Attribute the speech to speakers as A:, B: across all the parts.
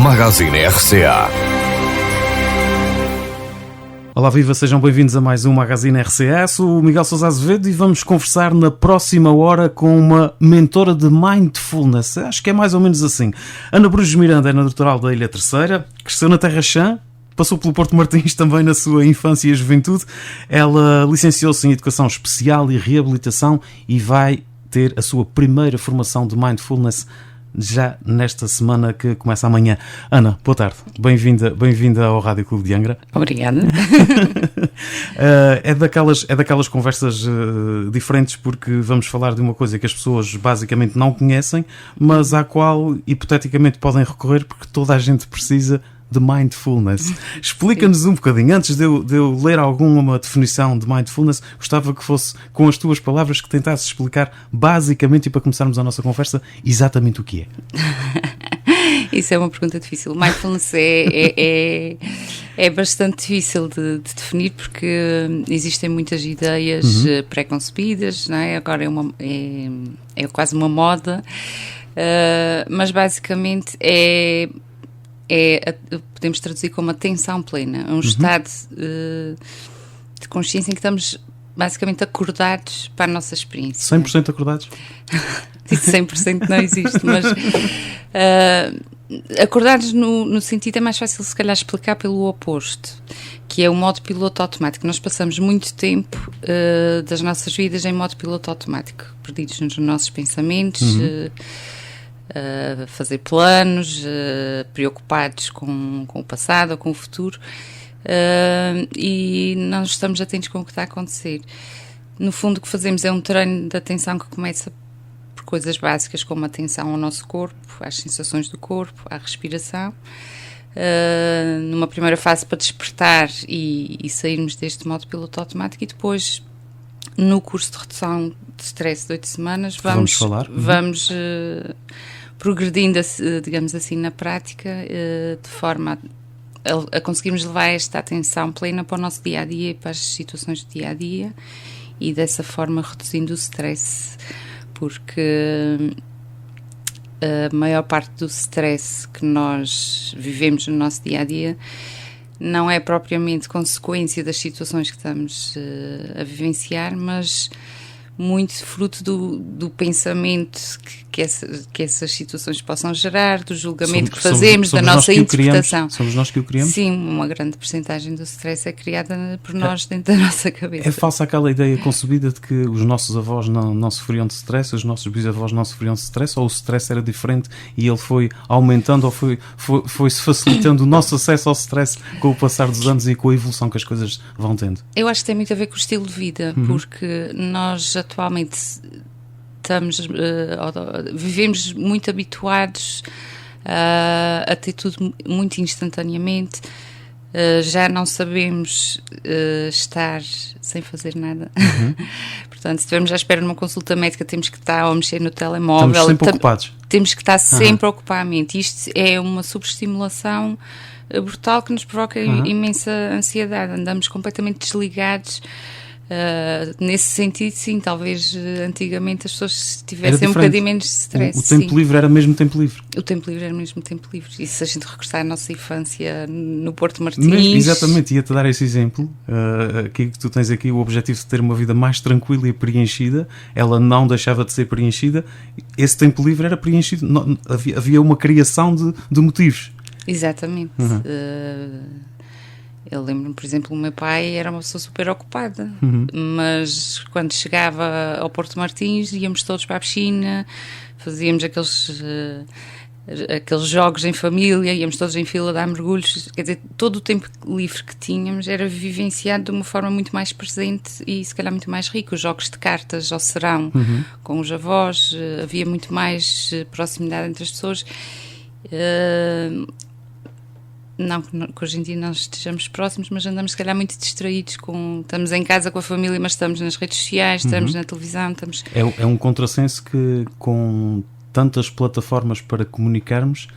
A: Magazine RCA.
B: Olá, viva, sejam bem-vindos a mais um Magazine RCA. Sou o Miguel Sousa Azevedo e vamos conversar na próxima hora com uma mentora de Mindfulness. Acho que é mais ou menos assim. Ana Bruges Miranda é natural da Ilha Terceira, cresceu na Terra Chã, passou pelo Porto Martins também na sua infância e juventude. Ela licenciou-se em Educação Especial e Reabilitação e vai ter a sua primeira formação de Mindfulness já nesta semana que começa amanhã. Ana, boa tarde. Bem-vinda ao Rádio Clube de Angra.
C: Obrigada.
B: É daquelas conversas diferentes, porque vamos falar de uma coisa que as pessoas basicamente não conhecem, mas à qual hipoteticamente podem recorrer porque toda a gente precisa de Mindfulness. Explica-nos um bocadinho, antes de eu ler alguma definição de Mindfulness, gostava que fosse com as tuas palavras que tentasses explicar basicamente, e para começarmos a nossa conversa, exatamente o que é.
C: Isso é uma pergunta difícil. Mindfulness é bastante difícil de definir porque existem muitas ideias pré-concebidas, não é? Agora é quase uma moda, mas basicamente podemos traduzir como atenção plena, um estado de consciência em que estamos basicamente acordados para a nossa experiência.
B: 100% acordados?
C: Isso 100% não existe, mas acordados no sentido é mais fácil se calhar explicar pelo oposto, que é o modo piloto automático. Nós passamos muito tempo das nossas vidas em modo piloto automático, perdidos nos nossos pensamentos, fazer planos, preocupados com o passado ou com o futuro, e não estamos atentos com o que está a acontecer. No fundo, o que fazemos é um treino de atenção que começa por coisas básicas como a atenção ao nosso corpo, às sensações do corpo, à respiração, numa primeira fase para despertar e sairmos deste modo piloto automático, e depois no curso de redução de stress de 8 semanas vamos progredindo, digamos assim, na prática, de forma a conseguirmos levar esta atenção plena para o nosso dia-a-dia e para as situações do dia-a-dia, e dessa forma reduzindo o stress, porque a maior parte do stress que nós vivemos no nosso dia-a-dia não é propriamente consequência das situações que estamos a vivenciar, mas muito fruto do pensamento que essas situações possam gerar, do julgamento que fazemos, da nossa interpretação.
B: Somos nós que o criamos?
C: Sim, uma grande percentagem do stress é criada por nós dentro da nossa cabeça.
B: É falsa aquela ideia concebida de que os nossos avós não sofriam de stress, os nossos bisavós não sofriam de stress, ou o stress era diferente e ele foi aumentando, ou foi-se facilitando o nosso acesso ao stress com o passar dos anos e com a evolução que as coisas vão tendo?
C: Eu acho que tem muito a ver com o estilo de vida, porque nós atualmente vivemos muito habituados a ter tudo muito instantaneamente, já não sabemos estar sem fazer nada. Portanto, se estivermos à espera de uma consulta médica, temos que estar a mexer no telemóvel,
B: estamos sempre ocupados.
C: Temos que estar sempre a ocupar a mente. Isto é uma sobreestimulação brutal que nos provoca imensa ansiedade. Andamos completamente desligados. Nesse sentido, sim, talvez antigamente as pessoas tivessem um bocadinho menos de stress.
B: O tempo livre era mesmo tempo livre.
C: O tempo livre era mesmo tempo livre. E se a gente regressar à nossa infância no Porto Martins...
B: Exatamente, ia-te dar esse exemplo. Aqui, que tu tens aqui o objetivo de ter uma vida mais tranquila e preenchida. Ela não deixava de ser preenchida. Esse tempo livre era preenchido. Havia uma criação de motivos.
C: Exatamente. Eu lembro-me, por exemplo, o meu pai era uma pessoa super ocupada, mas quando chegava ao Porto Martins íamos todos para a piscina, fazíamos aqueles jogos em família, íamos todos em fila a dar mergulhos. Quer dizer, todo o tempo livre que tínhamos era vivenciado de uma forma muito mais presente e se calhar muito mais rico. Os jogos de cartas ao serão com os avós, havia muito mais proximidade entre as pessoas. Não que hoje em dia não estejamos próximos, mas andamos se calhar muito distraídos estamos em casa com a família, mas estamos nas redes sociais, estamos na televisão, estamos...
B: É um contrassenso que, com tantas plataformas para comunicamos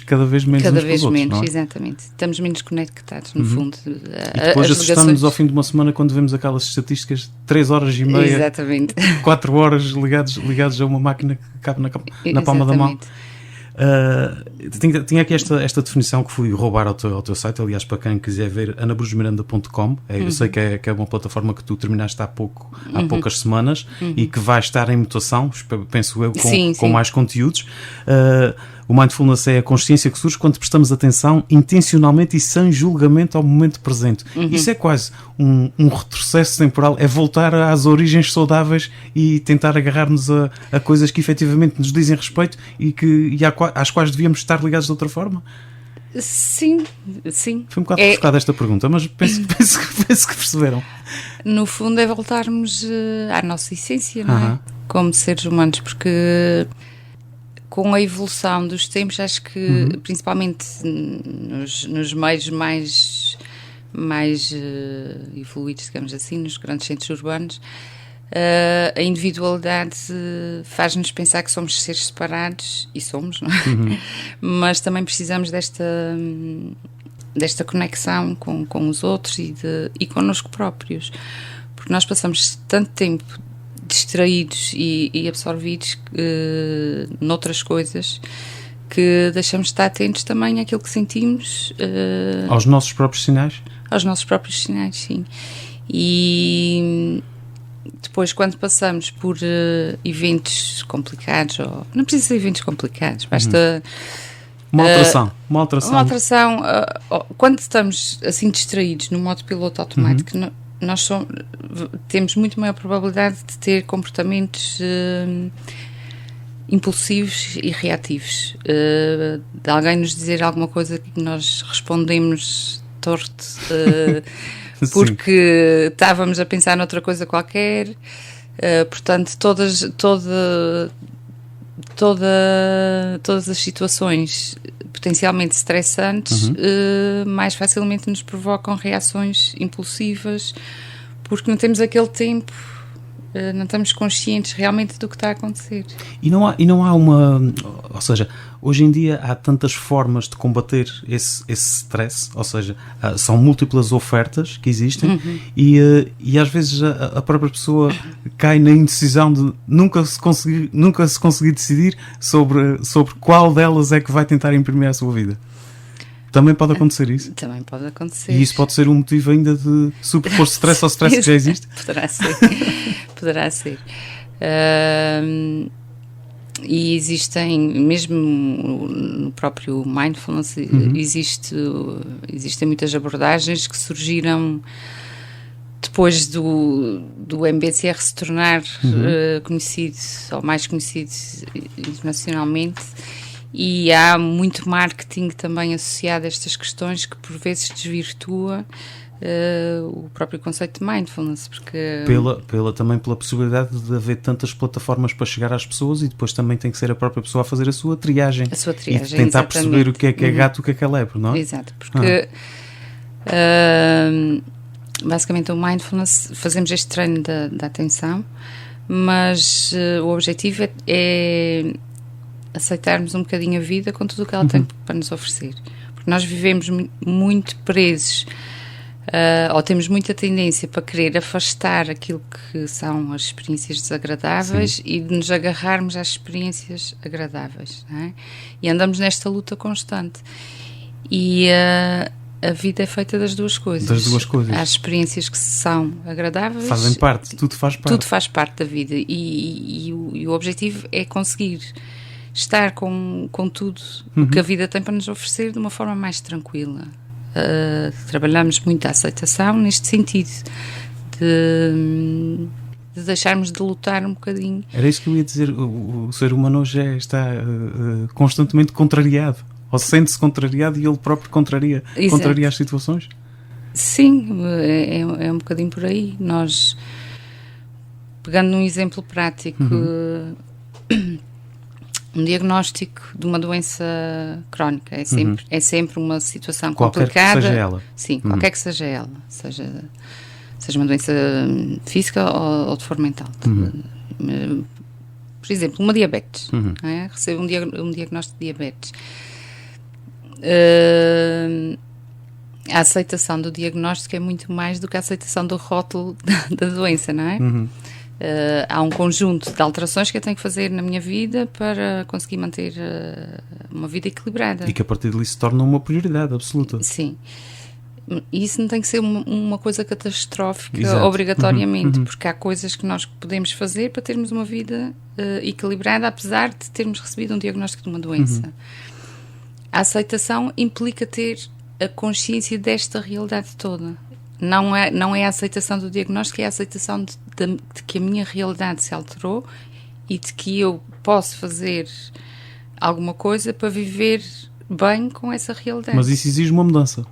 B: cada vez menos uns com os outros, não é?
C: Exatamente. Estamos menos conectados, no fundo.
B: E depois assustamos ao fim de uma semana quando vemos aquelas estatísticas, 3 horas e meia,
C: exatamente.
B: 4 horas ligados a uma máquina que cabe na palma da mão. Tinha aqui esta definição que fui roubar ao teu site, aliás, para quem quiser ver, anabrusmiranda.com. Eu sei que é uma plataforma que tu terminaste há poucas semanas e que vai estar em mutação, penso eu, com mais conteúdos. O mindfulness é a consciência que surge quando prestamos atenção intencionalmente e sem julgamento ao momento presente. Isso é quase um retrocesso temporal, é voltar às origens saudáveis e tentar agarrar-nos a coisas que efetivamente nos dizem respeito e às quais devíamos estar ligados de outra forma.
C: Sim.
B: Foi um bocado rebuscada esta pergunta, mas penso que perceberam.
C: No fundo é voltarmos à nossa essência, não é? Como seres humanos, porque com a evolução dos tempos, acho que principalmente nos meios mais evoluídos, digamos assim, nos grandes centros urbanos, a individualidade faz-nos pensar que somos seres separados, e somos, não é? Mas também precisamos desta conexão com os outros e connosco próprios, porque nós passamos tanto tempo distraídos e absorvidos noutras coisas que deixamos de estar atentos também àquilo que sentimos.
B: Aos nossos próprios sinais?
C: Aos nossos próprios sinais, sim. E depois, quando passamos por eventos complicados, ou não precisa ser eventos complicados, basta
B: uma alteração.
C: Quando estamos assim distraídos no modo piloto automático, nós temos muito maior probabilidade de ter comportamentos impulsivos e reativos. De alguém nos dizer alguma coisa que nós respondemos torto, porque estávamos a pensar noutra coisa qualquer. Portanto, todas as situações potencialmente estressantes mais facilmente nos provocam reações impulsivas, porque não temos aquele tempo, não estamos conscientes realmente do que está a acontecer.
B: E não há uma... Ou seja, hoje em dia há tantas formas de combater esse stress, ou seja, são múltiplas ofertas que existem e às vezes a própria pessoa cai na indecisão de nunca se conseguir decidir sobre qual delas é que vai tentar imprimir a sua vida. Também pode acontecer isso?
C: Também pode acontecer.
B: E isso pode ser um motivo ainda de superpor stress ao stress que já existe?
C: Poderá ser. E existem, mesmo no próprio mindfulness, existem muitas abordagens que surgiram depois do MBSR se tornar conhecido, ou mais conhecido internacionalmente, e há muito marketing também associado a estas questões que por vezes desvirtua o próprio conceito de mindfulness, porque
B: também pela possibilidade de haver tantas plataformas para chegar às pessoas, e depois também tem que ser a própria pessoa a fazer a sua triagem e tentar
C: exatamente.
B: Perceber o que é gato, o que é lebre, não é?
C: Exato, porque basicamente o mindfulness, fazemos este treino da atenção, mas o objetivo é aceitarmos um bocadinho a vida com tudo o que ela tem para nos oferecer, porque nós vivemos muito presos, ou temos muita tendência para querer afastar aquilo que são as experiências desagradáveis e de nos agarrarmos às experiências agradáveis, não é? E andamos nesta luta constante, e a vida é feita das duas coisas. Há experiências que são agradáveis,
B: fazem parte, tudo
C: faz parte da vida, e o objetivo é conseguir estar com tudo o que a vida tem para nos oferecer de uma forma mais tranquila. Trabalhamos muito a aceitação neste sentido de deixarmos de lutar um bocadinho.
B: Era isso que eu ia dizer. O ser humano hoje está constantemente contrariado, ou sente-se contrariado, e ele próprio contraria as situações.
C: Sim, é um bocadinho por aí. Nós, pegando num exemplo prático, um diagnóstico de uma doença crónica é sempre uma situação complicada.
B: Qualquer que seja ela.
C: Sim, qualquer que seja ela. Seja uma doença física ou de forma mental. Por exemplo, uma diabetes. Não é? Recebo um diagnóstico de diabetes. A aceitação do diagnóstico é muito mais do que a aceitação do rótulo da doença, não é? há um conjunto de alterações que eu tenho que fazer na minha vida para conseguir manter uma vida equilibrada.
B: E que a partir dali se torna uma prioridade absoluta.
C: Sim. E isso não tem que ser uma coisa catastrófica,
B: Exato.
C: obrigatoriamente, porque há coisas que nós podemos fazer para termos uma vida equilibrada, apesar de termos recebido um diagnóstico de uma doença. A aceitação implica ter a consciência desta realidade toda. Não é a aceitação do diagnóstico, é a aceitação de que a minha realidade se alterou e de que eu posso fazer alguma coisa para viver bem com essa realidade.
B: Mas isso exige uma mudança.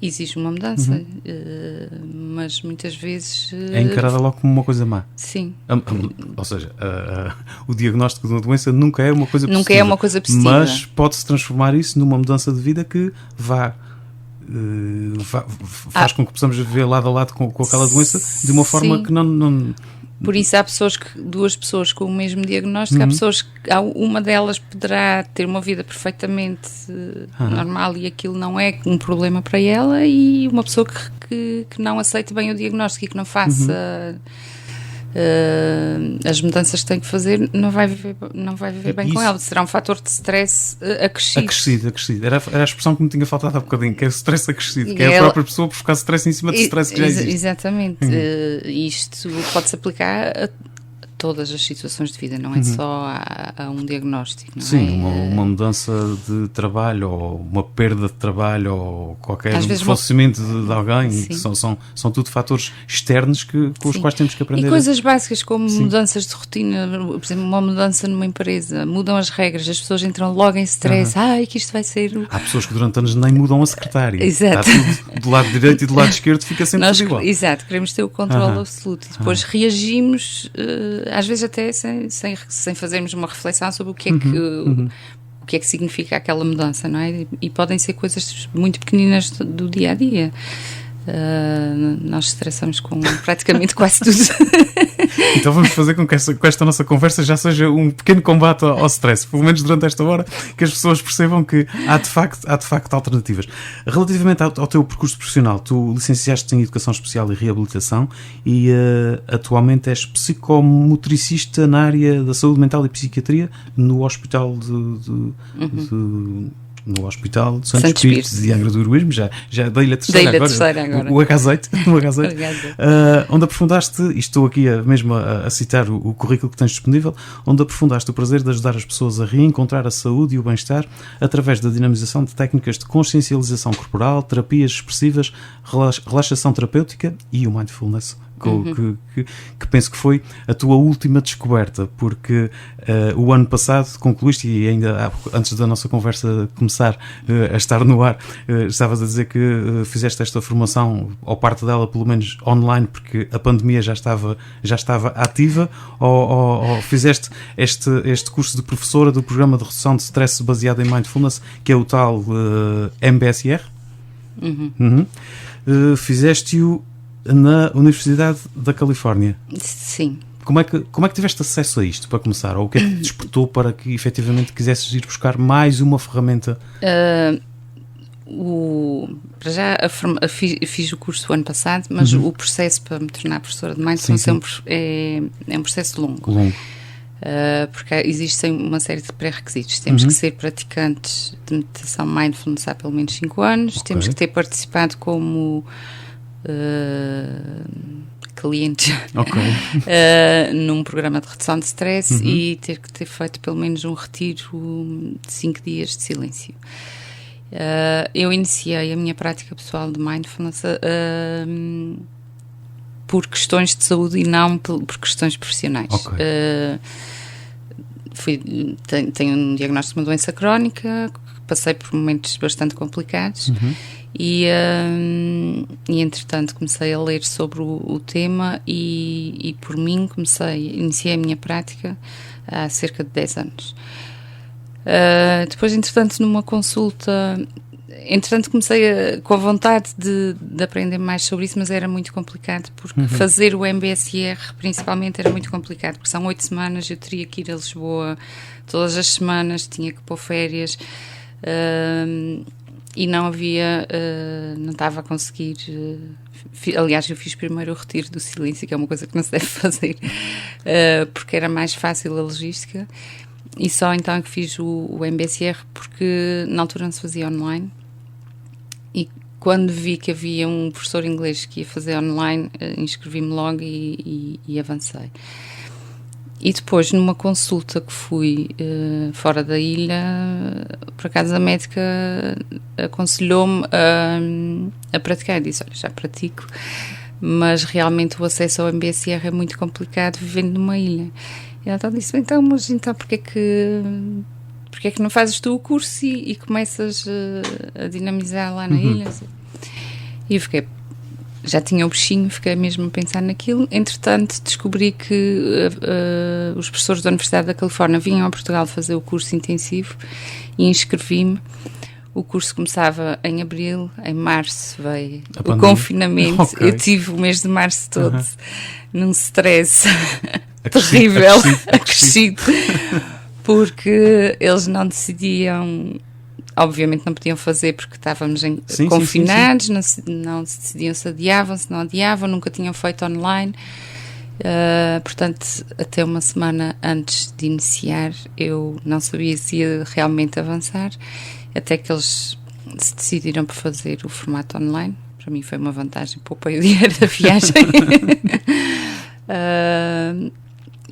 C: Exige uma mudança, mas muitas vezes...
B: É encarada logo como uma coisa má.
C: Sim.
B: Ou seja, o diagnóstico de uma doença nunca é uma coisa positiva.
C: Nunca é uma coisa positiva.
B: Mas pode-se transformar isso numa mudança de vida que faz com que possamos viver lado a lado com aquela doença de uma forma
C: sim.
B: que não...
C: Por isso há duas pessoas com o mesmo diagnóstico, há pessoas que uma delas poderá ter uma vida perfeitamente normal e aquilo não é um problema para ela, e uma pessoa que não aceite bem o diagnóstico e que não faça as mudanças que tem que fazer, não vai viver bem com ela. Será um fator de stress acrescido.
B: Acrescido. Era a expressão que me tinha faltado há bocadinho, que é o stress acrescido, que é a própria pessoa por ficar stress em cima de stress que já existe.
C: Exatamente. Isto pode-se aplicar a todas as situações de vida, não é só a um diagnóstico. Não
B: Sim,
C: é?
B: uma mudança de trabalho, ou uma perda de trabalho, ou qualquer falecimento de alguém. São tudo fatores externos com os quais temos que aprender.
C: E coisas básicas como mudanças de rotina, por exemplo, uma mudança numa empresa, mudam as regras, as pessoas entram logo em stress, que isto vai ser...
B: Há pessoas que durante anos nem mudam a secretária.
C: Exato.
B: Está tudo do lado direito e do lado esquerdo, fica sempre tudo igual.
C: Exato, queremos ter o controle absoluto e depois reagimos... às vezes até sem fazermos uma reflexão sobre o que é que significa aquela mudança, não é? E podem ser coisas muito pequeninas do dia a dia. Nós estressamos com praticamente quase tudo.
B: Então vamos fazer com que esta nossa conversa já seja um pequeno combate ao stress, pelo menos durante esta hora, que as pessoas percebam que há de facto alternativas. Relativamente ao teu percurso profissional, tu licenciaste em Educação Especial e Reabilitação e atualmente és psicomotricista na área da saúde mental e psiquiatria no Hospital no Hospital de Santo Espírito de Angra do Heroísmo, já dei-lhe a terceira agora. O H8, onde aprofundaste, e estou aqui mesmo a citar o currículo que tens disponível, onde aprofundaste o prazer de ajudar as pessoas a reencontrar a saúde e o bem-estar através da dinamização de técnicas de consciencialização corporal, terapias expressivas, relaxação terapêutica e o mindfulness. Que penso que foi a tua última descoberta, porque o ano passado concluíste, e ainda antes da nossa conversa começar a estar no ar, estavas a dizer que fizeste esta formação, ou parte dela pelo menos online, porque a pandemia já estava ativa, ou fizeste este curso de professora do programa de redução de stress baseado em mindfulness, que é o tal MBSR. Fizeste-o na Universidade da Califórnia.
C: Sim.
B: Como é que tiveste acesso a isto, para começar? Ou o que é que te despertou para que efetivamente quisesses ir buscar mais uma ferramenta?
C: Para já fiz o curso o ano passado, mas o processo para me tornar professora de mindfulness é um processo longo. Porque existem uma série de pré-requisitos. Temos que ser praticantes de meditação mindfulness há pelo menos 5 anos, temos que ter participado como clientes num programa de redução de stress e ter feito pelo menos um retiro de 5 dias de silêncio. Eu iniciei a minha prática pessoal de mindfulness por questões de saúde e não por questões profissionais. Tenho um diagnóstico de uma doença crónica, passei por momentos bastante complicados e entretanto comecei a ler sobre o tema e por mim iniciei a minha prática há cerca de 10 anos. Depois, entretanto, numa consulta, comecei com a vontade de aprender mais sobre isso, mas era muito complicado, porque fazer o MBSR principalmente era muito complicado, porque são 8 semanas, eu teria que ir a Lisboa todas as semanas, tinha que pôr férias, e não estava a conseguir Aliás, eu fiz primeiro o retiro do silêncio, que é uma coisa que não se deve fazer, porque era mais fácil a logística, e só então é que fiz o MBSR, porque na altura não se fazia online, e quando vi que havia um professor inglês que ia fazer online, inscrevi-me logo e avancei. E depois, numa consulta que fui fora da ilha, por acaso a médica aconselhou-me a praticar. Eu disse, olha, já pratico, mas realmente o acesso ao MBSR é muito complicado vivendo numa ilha. E ela disse, então, mas então porquê é que não fazes tu o curso e começas a dinamizar lá na ilha? E eu fiquei... Já tinha o bichinho, fiquei mesmo a pensar naquilo. Entretanto, descobri que os professores da Universidade da Califórnia vinham a Portugal fazer o curso intensivo e inscrevi-me. O curso começava em abril, em março veio o confinamento. Okay. Eu tive o mês de março todo num stress terrível, acrescido, porque eles não decidiam... Obviamente não podiam fazer porque estávamos confinados, sim. Não se decidiam se adiavam, se não adiavam, nunca tinham feito online. Portanto, até uma semana antes de iniciar, eu não sabia se ia realmente avançar, até que eles se decidiram por fazer o formato online. Para mim foi uma vantagem, poupei o dinheiro da viagem.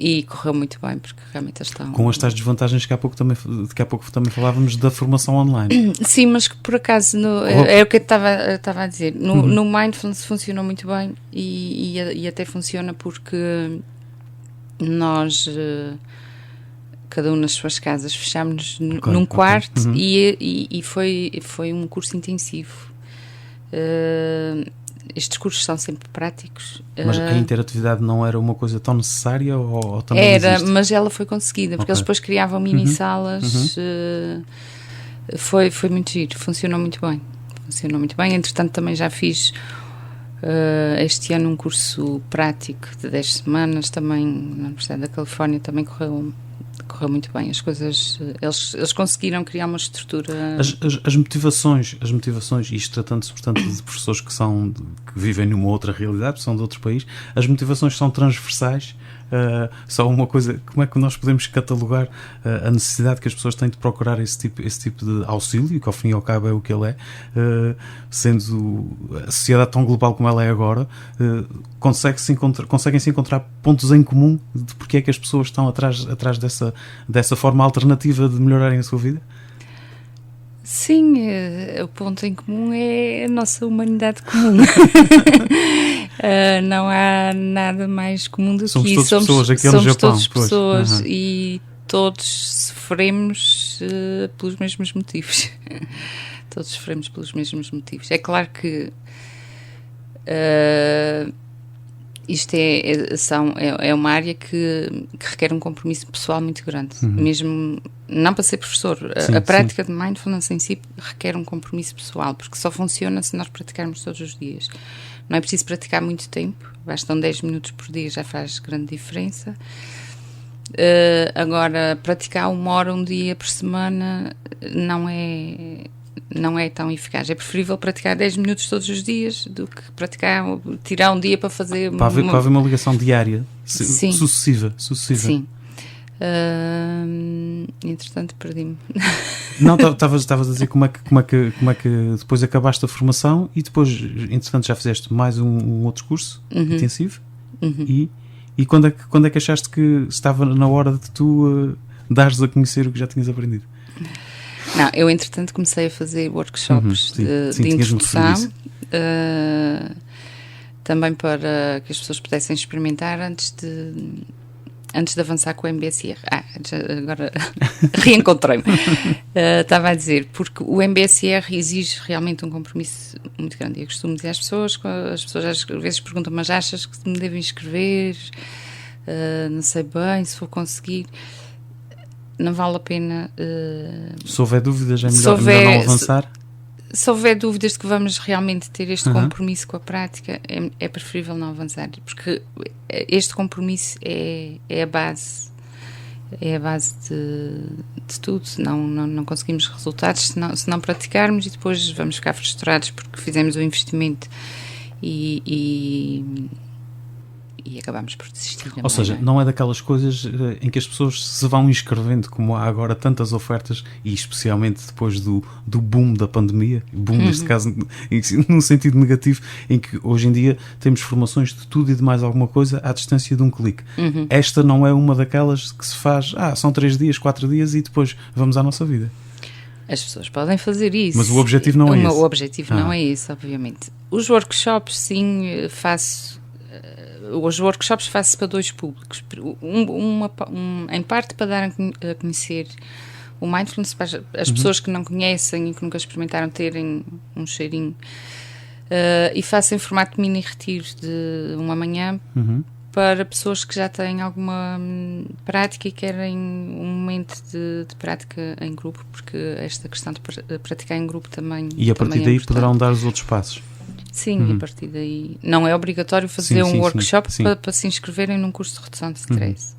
C: E correu muito bem, porque realmente estão...
B: Com as tais desvantagens que há pouco também falávamos da formação online.
C: Sim, mas que por acaso, é o que eu estava a dizer, no Mindfulness funcionou muito bem e até funciona porque nós, cada um nas suas casas, fechámos-nos num quarto e foi um curso intensivo. Estes cursos são sempre práticos.
B: Mas a interatividade não era uma coisa tão necessária ou também
C: era,
B: existe?
C: mas ela foi conseguida, porque eles depois criavam mini-salas. Foi muito giro, funcionou muito bem. Entretanto, também já fiz este ano um curso prático de 10 semanas, também na Universidade da Califórnia, também correu muito bem. As coisas, eles conseguiram criar uma estrutura.
B: As motivações, e isto tratando-se, portanto, de professores que vivem numa outra realidade, são de outro país, as motivações são transversais. Só uma coisa, como é que nós podemos catalogar a necessidade que as pessoas têm de procurar esse tipo de auxílio, que ao fim e ao cabo é o que ele é, sendo a sociedade tão global como ela é agora, conseguem-se encontrar pontos em comum de porque é que as pessoas estão atrás dessa forma alternativa de melhorarem a sua vida?
C: Sim, o ponto em comum é a nossa humanidade comum. Não há nada mais comum do que isso. Somos todas pessoas e todos sofremos pelos mesmos motivos. Todos sofremos pelos mesmos motivos. É claro que isto é uma área que requer um compromisso pessoal muito grande. Mesmo não para ser professor, a prática de mindfulness em si requer um compromisso pessoal, porque só funciona se nós praticarmos todos os dias. Não é preciso praticar muito tempo, bastam 10 minutos por dia, já faz grande diferença. Agora, praticar 1 hora um dia por semana não é tão eficaz. É preferível praticar 10 minutos todos os dias do que tirar um dia para fazer...
B: Para haver uma ligação diária, sucessiva. Sim.
C: Entretanto, perdi-me.
B: Não, estavas a dizer como é que depois acabaste a formação e depois, entretanto, já fizeste mais um outro curso intensivo. E quando é que achaste que estava na hora de tu dares a conhecer o que já tinhas aprendido?
C: Não, eu entretanto comecei a fazer workshops de introdução, também para que as pessoas pudessem experimentar antes de avançar com o MBSR. Agora reencontrei-me. Estava a dizer, porque o MBSR exige realmente um compromisso muito grande. Eu costumo dizer às pessoas às vezes perguntam, mas achas que me devo inscrever? Não sei bem se vou conseguir. Não vale a pena.
B: Se houver dúvidas, é melhor não avançar?
C: Se houver dúvidas de que vamos realmente ter este compromisso com a prática, é preferível não avançar, porque este compromisso é a base. É a base de tudo. Não conseguimos resultados se não praticarmos e depois vamos ficar frustrados porque fizemos o investimento e acabámos por desistir.
B: Ou seja, não é daquelas coisas em que as pessoas se vão inscrevendo, como há agora tantas ofertas, e especialmente depois do boom da pandemia, boom neste caso num sentido negativo, em que hoje em dia temos formações de tudo e de mais alguma coisa à distância de um clique. Esta não é uma daquelas que se faz, são 3 dias, 4 dias e depois vamos à nossa vida.
C: As pessoas podem fazer isso.
B: Mas o objetivo não é esse.
C: O objetivo não é esse, obviamente. Os workshops, sim, faço. Os workshops faço para 2 públicos. Em parte para dar a conhecer o mindfulness para as pessoas que não conhecem e que nunca experimentaram terem um cheirinho. E faço em formato de mini retiro de uma manhã para pessoas que já têm alguma prática e querem um momento de prática em grupo, porque esta questão de praticar em grupo também.
B: E a partir daí poderão dar os outros passos.
C: Sim, e a partir daí não é obrigatório fazer um workshop para se inscreverem num curso de redução de stress.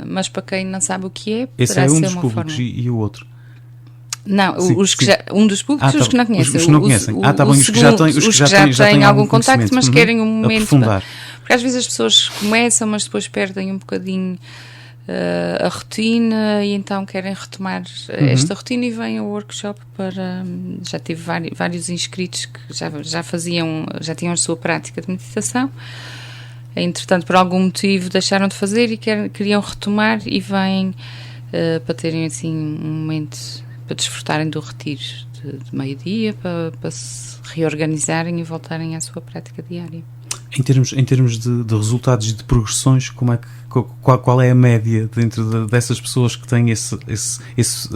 C: Mas para quem não sabe o que é,
B: esse é um dos públicos e o outro?
C: Não, um dos públicos, os que não conhecem.
B: Os que não conhecem. Os que já têm algum contacto,
C: mas querem um momento.
B: Aprofundar.
C: Porque às vezes as pessoas começam, mas depois perdem um bocadinho a rotina e então querem retomar esta rotina e vêm ao workshop para... Já tive vários inscritos que já tinham a sua prática de meditação. Entretanto, por algum motivo deixaram de fazer e queriam retomar e vêm para terem assim um momento, para desfrutarem do retiro de meio-dia, para se reorganizarem e voltarem à sua prática diária.
B: Em termos de resultados e de progressões, qual é a média dentro dessas pessoas que têm esse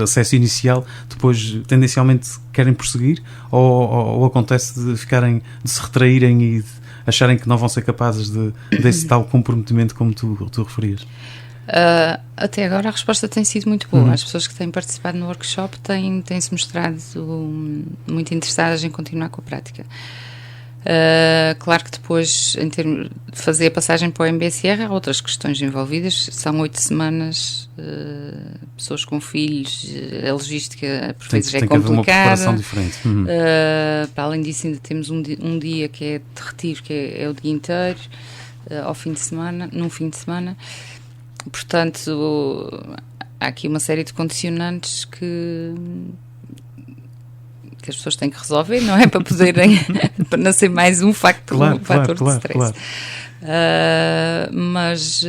B: acesso inicial, depois tendencialmente querem prosseguir, ou acontece de se retraírem e de acharem que não vão ser capazes desse tal comprometimento como tu referias?
C: Até agora a resposta tem sido muito boa. As pessoas que têm participado no workshop têm-se mostrado muito interessadas em continuar com a prática. Claro que depois, em termos de fazer a passagem para o MBSR, há outras questões envolvidas. São 8 semanas, pessoas com filhos, a logística por vezes é complicada. Tem que haver uma preparação diferente. Para além disso, ainda temos um dia que é de retiro, que é o dia inteiro, num fim de semana. Portanto, há aqui uma série de condicionantes que as pessoas têm que resolver, não é? Para poderem, para não ser mais um fator de stress. Mas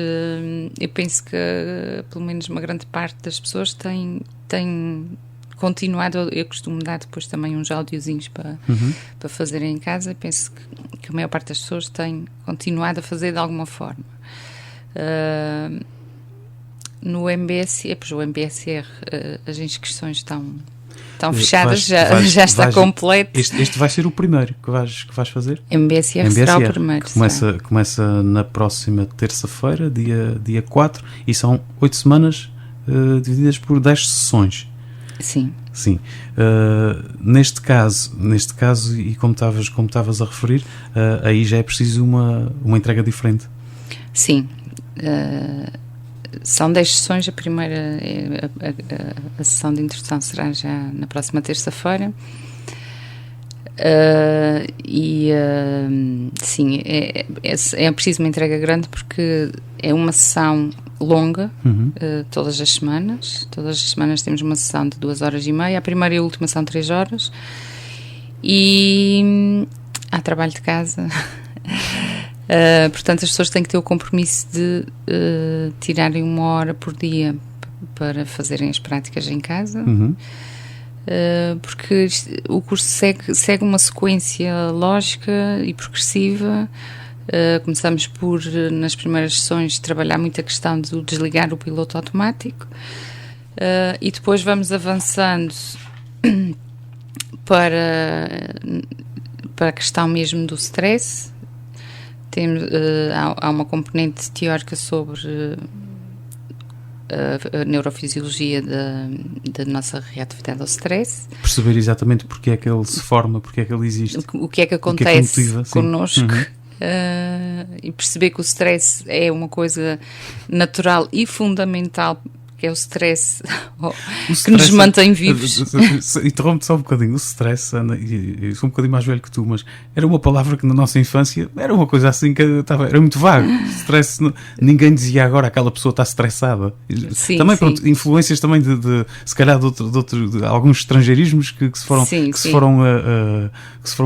C: eu penso que pelo menos uma grande parte das pessoas tem continuado. Eu costumo dar depois também uns audiozinhos para fazerem em casa. Eu penso que a maior parte das pessoas tem continuado a fazer de alguma forma. No MBSR, o MBSR, as inscrições estão fechadas, já está completo.
B: Este vai ser o primeiro que vais fazer?
C: MBSR será o primeiro.
B: Começa na próxima terça-feira, dia 4, e são 8 semanas divididas por 10 sessões.
C: Sim.
B: Neste caso, e como estavas a referir, aí já é preciso uma entrega diferente.
C: Sim. São 10 sessões. A primeira, a sessão de introdução será já na próxima terça-feira. Sim, é preciso uma entrega grande porque é uma sessão longa, todas as semanas. Todas as semanas temos uma sessão de 2h30. A primeira e a última são 3 horas. E há trabalho de casa. Portanto, as pessoas têm que ter o compromisso de tirarem 1 hora por dia para fazerem as práticas em casa, porque o curso segue uma sequência lógica e progressiva. Começamos por, nas primeiras sessões, trabalhar muito a questão de desligar o piloto automático, e depois vamos avançando para a questão mesmo do stress. Há uma componente teórica sobre a neurofisiologia da nossa reatividade ao stress.
B: Perceber exatamente porque é que ele se forma, porque é que ele existe.
C: O que é que acontece connosco. E perceber que o stress é uma coisa natural e fundamental que é o stress, que nos mantém vivos.
B: Interrompe-te só um bocadinho. O stress, Ana, e eu sou um bocadinho mais velho que tu, mas era uma palavra que na nossa infância era uma coisa assim que era muito vago. Stress, ninguém dizia agora aquela pessoa está estressada.
C: Sim,
B: também,
C: sim.
B: Pronto, influências também se calhar de alguns estrangeirismos que se foram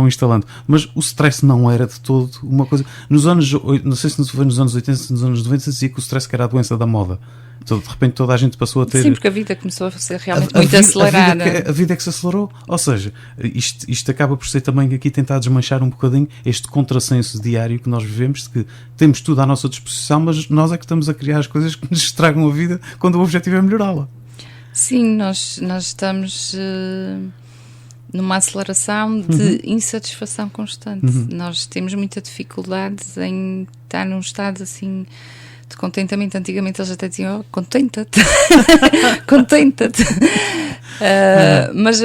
B: instalando. Mas o stress não era de todo uma coisa. Nos anos, não sei se foi nos anos 80, nos anos 90, dizia que o stress era a doença da moda. Então, de repente toda a gente passou a ter...
C: Sim, porque a vida começou a ser realmente muito acelerada.
B: A vida é que se acelerou. Ou seja, isto acaba por ser também aqui tentar desmanchar um bocadinho este contrassenso diário que nós vivemos, de que temos tudo à nossa disposição, mas nós é que estamos a criar as coisas que nos estragam a vida quando o objetivo é melhorá-la.
C: Sim, nós estamos numa aceleração de insatisfação constante. Nós temos muita dificuldade em estar num estado assim de contentamento. Antigamente eles até diziam, contenta-te, contenta-te. Mas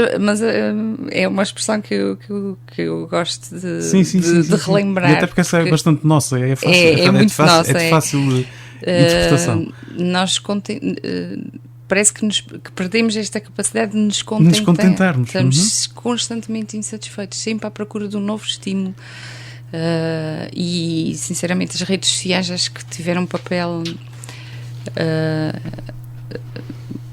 C: é uma expressão que eu gosto de relembrar.
B: E até porque essa é bastante nossa, é fácil,
C: é muito
B: fácil,
C: nossa.
B: É de fácil interpretação.
C: Nós parece que perdemos esta capacidade de nos contentarmos. Estamos constantemente insatisfeitos, sempre à procura de um novo estímulo. E sinceramente as redes sociais acho que tiveram um papel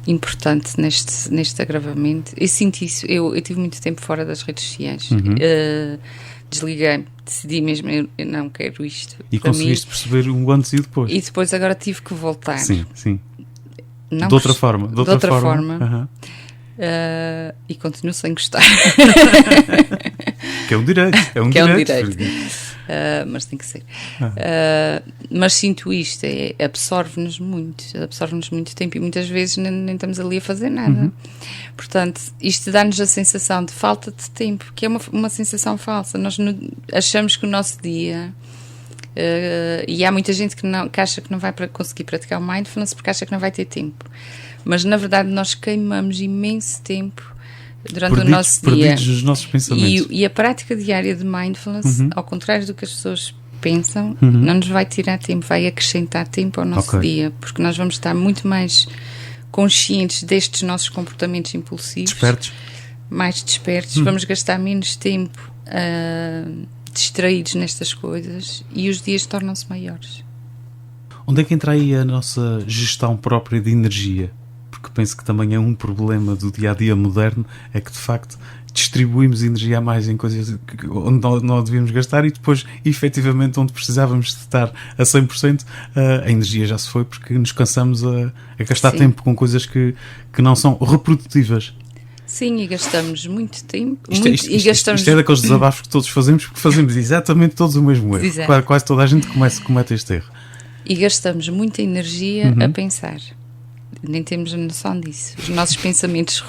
C: importante neste agravamento. Eu sinto isso, eu tive muito tempo fora das redes sociais. Desliguei, decidi mesmo, eu não quero isto.
B: E conseguiste perceber um antes e depois.
C: E depois agora tive que voltar.
B: Sim.
C: Não
B: de outra forma.
C: E continuo sem gostar.
B: Que é um direito.
C: Mas tem que ser. Mas sinto isto, absorve-nos muito tempo e muitas vezes nem estamos ali a fazer nada. Portanto, isto dá-nos a sensação de falta de tempo, que é uma sensação falsa. Nós achamos que o nosso dia... e há muita gente que acha que não vai conseguir praticar o mindfulness porque acha que não vai ter tempo. Mas, na verdade, nós queimamos imenso tempo durante o nosso dia.
B: Perdidos nos nossos pensamentos.
C: E a prática diária de mindfulness, ao contrário do que as pessoas pensam, não nos vai tirar tempo, vai acrescentar tempo ao nosso dia, porque nós vamos estar muito mais conscientes destes nossos comportamentos impulsivos. Mais despertos. Vamos gastar menos tempo distraídos nestas coisas e os dias tornam-se maiores.
B: Onde é que entra aí a nossa gestão própria de energia? Porque penso que também é um problema do dia-a-dia moderno, é que de facto distribuímos energia a mais em coisas onde não devíamos gastar e depois, efetivamente, onde precisávamos de estar a 100%, a energia já se foi porque nos cansamos a gastar tempo com coisas que não são reprodutivas.
C: Sim, e gastamos muito tempo.
B: Isto é daqueles desabafos que todos fazemos, porque fazemos exatamente todos o mesmo erro. Quase toda a gente comete este erro.
C: E gastamos muita energia a pensar. Nem temos noção disso. Os nossos pensamentos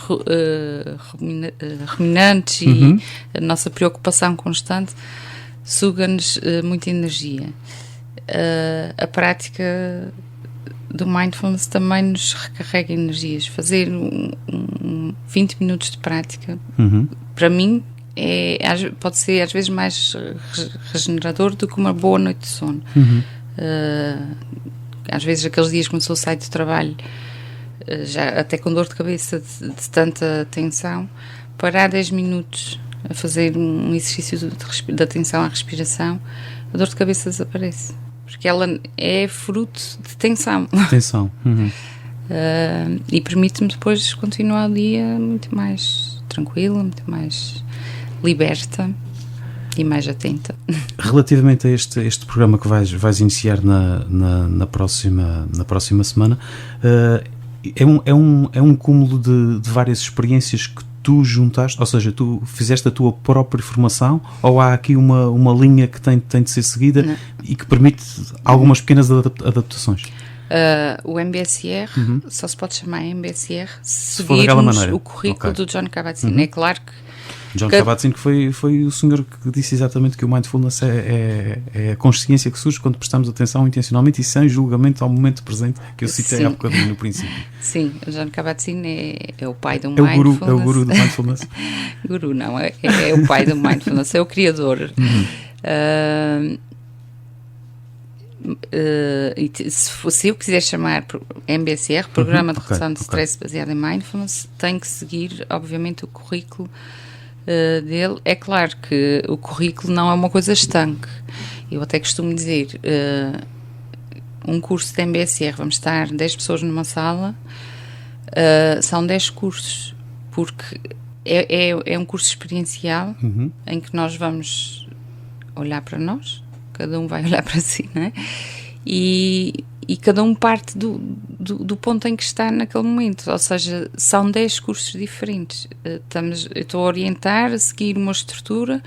C: ruminantes e a nossa preocupação constante suga-nos muita energia. A prática do mindfulness também nos recarrega energias. Fazer 20 minutos de prática, para mim, pode ser às vezes mais regenerador do que uma boa noite de sono. Às vezes aqueles dias que uma pessoa sai do trabalho já até com dor de cabeça de tanta tensão, parar 10 minutos a fazer um exercício de atenção à respiração, a dor de cabeça desaparece, porque ela é fruto de tensão. E permite-me depois continuar o dia muito mais tranquila, muito mais liberta e mais atenta.
B: Relativamente a este programa que vais iniciar na próxima semana, é um cúmulo de várias experiências que tu juntaste, ou seja, tu fizeste a tua própria formação, ou há aqui uma linha que tem de ser seguida e que permite algumas pequenas adaptações?
C: O MBSR só se pode chamar MBSR se seguirmos o currículo do Jon Kabat-Zinn. É claro que
B: Jon Kabat-Zinn, que foi o senhor que disse exatamente que o mindfulness é a consciência que surge quando prestamos atenção intencionalmente e sem julgamento ao momento presente, que eu citei há bocadinho no princípio.
C: Sim, o Jon Kabat-Zinn é o pai do mindfulness.
B: É o guru do mindfulness.
C: Guru não, é o pai do mindfulness, é o criador. se eu quiser chamar MBSR, Programa de Redução de Stress baseado em Mindfulness, tem que seguir, obviamente, o currículo dele. É claro que o currículo não é uma coisa estanque. Eu até costumo dizer, um curso de MBSR, vamos estar 10 pessoas numa sala, são 10 cursos, porque é um curso experiencial em que nós vamos olhar para nós, cada um vai olhar para si, não é? E cada um parte do ponto em que está naquele momento, ou seja, são 10 cursos diferentes. Eu estou a orientar, a seguir uma estrutura,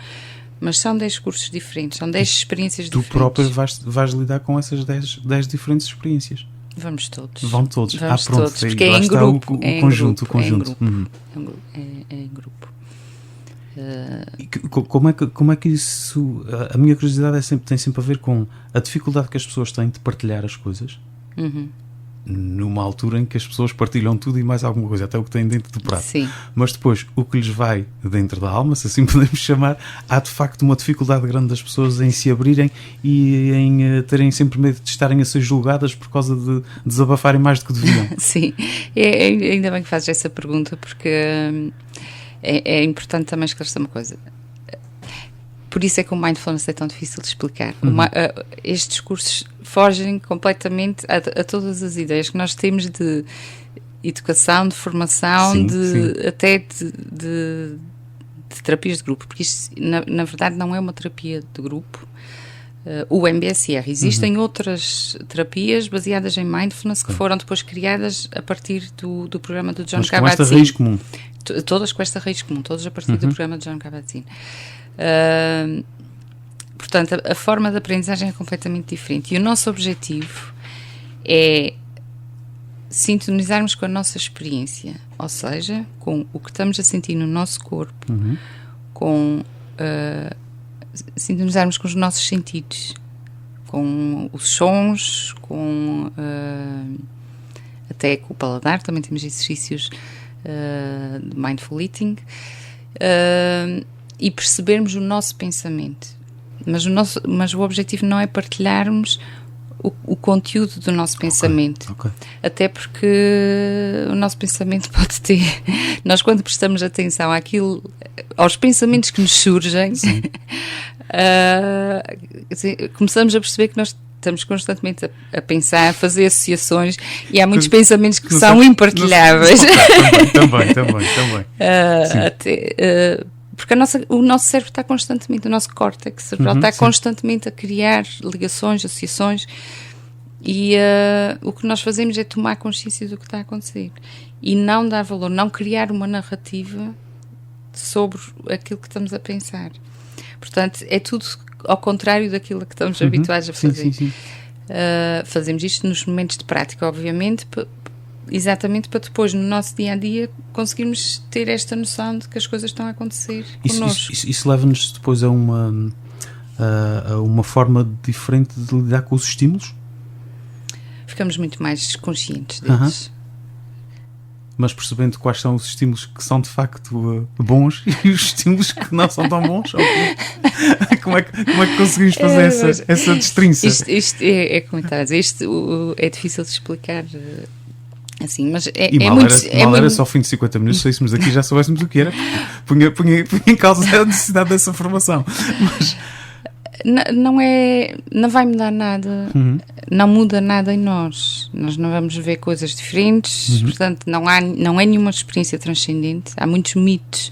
C: mas são 10 cursos diferentes, são 10 experiências diferentes.
B: Tu próprio vais lidar com essas 10 diferentes experiências?
C: Vamos todos.
B: Vão todos.
C: Vamos
B: pronto.
C: Todos, porque é em grupo.
B: O conjunto.
C: É em grupo.
B: Como é que isso... A minha curiosidade tem sempre a ver com a dificuldade que as pessoas têm de partilhar as coisas numa altura em que as pessoas partilham tudo e mais alguma coisa, até o que têm dentro do prato.
C: Sim.
B: Mas depois, o que lhes vai dentro da alma, se assim podemos chamar, há de facto uma dificuldade grande das pessoas em se abrirem e em terem sempre medo de estarem a ser julgadas por causa de desabafarem mais do que deviam.
C: Sim, ainda bem que fazes essa pergunta, porque é importante também esclarecer uma coisa. Por isso é que o Mindfulness é tão difícil de explicar. Estes cursos fogem completamente a todas as ideias que nós temos de educação, de formação, até de terapias de grupo, porque isto, na verdade, não é uma terapia de grupo. O MBSR. Existem outras terapias baseadas em Mindfulness que foram depois criadas a partir do programa do Jon Kabat-Zinn.
B: Com esta raiz comum.
C: Todas com esta raiz comum, todas a partir do programa de Jon Kabat-Zinn. Portanto, a forma de aprendizagem é completamente diferente. E o nosso objetivo é sintonizarmos com a nossa experiência, ou seja, com o que estamos a sentir no nosso corpo, com sintonizarmos com os nossos sentidos, com os sons, com até com o paladar. Também temos exercícios de mindful eating, e percebermos o nosso pensamento. Mas o objetivo não é partilharmos o conteúdo do nosso pensamento.
B: Okay.
C: Até porque o nosso pensamento pode ter... Nós, quando prestamos atenção aos pensamentos que nos surgem, começamos a perceber que nós estamos constantemente a pensar, a fazer associações, e há muitos pensamentos que são impartilháveis.
B: Também.
C: Porque o nosso cérebro está constantemente, o nosso córtex cerebral está constantemente a criar ligações, associações, e o que nós fazemos é tomar consciência do que está a acontecer e não dar valor, não criar uma narrativa sobre aquilo que estamos a pensar. Portanto, é tudo ao contrário daquilo que estamos habituados a fazer.
B: Sim.
C: Fazemos isto nos momentos de prática, obviamente, exatamente para depois, no nosso dia-a-dia, conseguirmos ter esta noção de que as coisas estão a acontecer connosco.
B: Isso leva-nos depois a uma forma diferente de lidar com os estímulos?
C: Ficamos muito mais conscientes deles.
B: Mas percebendo quais são os estímulos que são de facto bons e os estímulos que não são tão bons? Como é que conseguimos fazer essa destrinça?
C: Isto é como estás a dizer, isto é difícil de explicar assim, mas
B: era só ao fim de 50 minutos, saíssemos daqui e já soubéssemos o que era, punha em causa a necessidade dessa formação. Mas...
C: Não vai mudar nada, não muda nada em nós não vamos ver coisas diferentes, portanto não é nenhuma experiência transcendente. Há muitos mitos,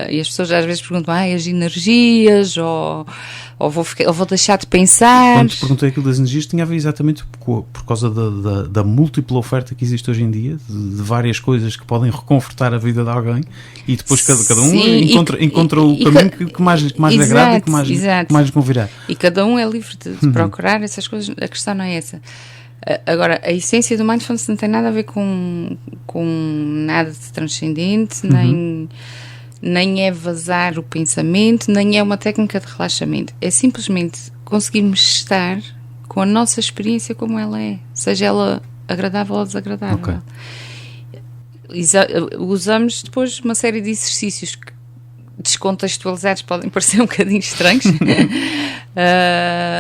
C: e as pessoas às vezes perguntam, as energias, ou vou deixar de pensar.
B: Quando te perguntei aquilo das energias, tinha a ver exatamente por causa da múltipla oferta que existe hoje em dia, de várias coisas que podem reconfortar a vida de alguém, e depois cada um encontra o caminho que mais lhe agrada e que mais lhe convirá.
C: E cada um é livre de procurar essas coisas. A questão não é essa. Agora, a essência do mindfulness não tem nada a ver com nada de transcendente, nem é vazar o pensamento, nem é uma técnica de relaxamento. É simplesmente conseguirmos estar com a nossa experiência como ela é, seja ela agradável ou desagradável. Usamos depois uma série de exercícios descontextualizados, podem parecer um bocadinho estranhos,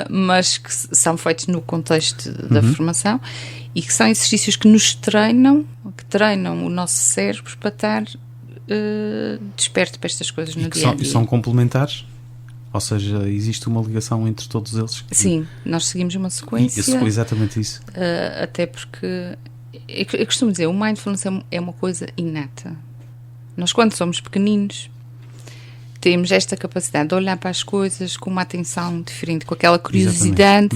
C: mas que são feitos no contexto da formação e que são exercícios que nos treinam, o nosso cérebro para estar desperto para estas coisas no dia a dia.
B: E são complementares? Ou seja, existe uma ligação entre todos eles?
C: Sim, nós seguimos uma sequência.
B: Exatamente isso.
C: Até porque, eu costumo dizer, o mindfulness é uma coisa inata. Nós, quando somos pequeninos, temos esta capacidade de olhar para as coisas com uma atenção diferente, com aquela curiosidade.